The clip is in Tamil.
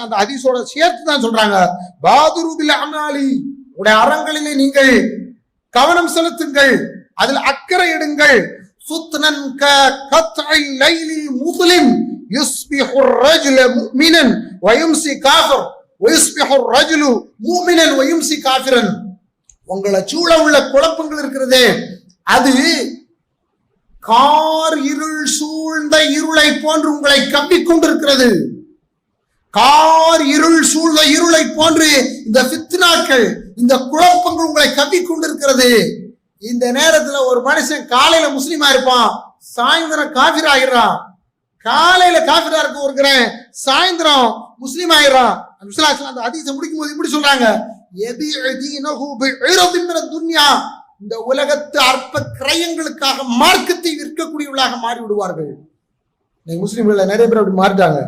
அந்த ஹதீஸோட சேர்த்து தான் சொல்றாங்க, பாதுரு பில் அமாலி, உடைய அறங்களிலே நீங்கள் கவனம் செலுத்துங்கள், அதில் அக்கறை எடுங்கள். சுத்னன் கத்இல் லைலில் முஸ்லிம் யுஸ்பிஹு الرجل முஃமினன் வயும்சி காஃபிர் வயுஸ்பிஹு الرجل முஃமினன் வயும்சி காஃபிரன். உங்களை சூழ உள்ள குழப்பங்கள் இருக்கிறதே, அது கார் இருள் சூழ்ந்த இருளை போன்று உங்களை கவ்விக்கொண்டிருக்கிறது. கார் இருள் சூழ்ந்த இருளை போன்று இந்த ஃபித்னாக்கள், இந்த குழப்பங்கள் உங்களை கவ்விக்கொண்டிருக்கிறது. இந்த நேரத்துல ஒரு மனுஷன் காலையில முஸ்லீமா இருப்பான், சாயந்தரம் காஃபிர் ஆகிறான். காலையில காஃபிரா இருக்கிறேன், சாயந்தரம் முஸ்லீம் ஆயிடுறான். அந்த ஹதீஸை முடிக்கும் போது இப்படி சொல்றாங்க, இந்த உலகத்து அற்ப கிரயங்களுக்காக மார்க்கத்தை விற்கக்கூடியவர்களாக மாறி விடுவார்கள். முஸ்லீம்கள் நிறைய பேர் அப்படி மாறிட்டாங்க.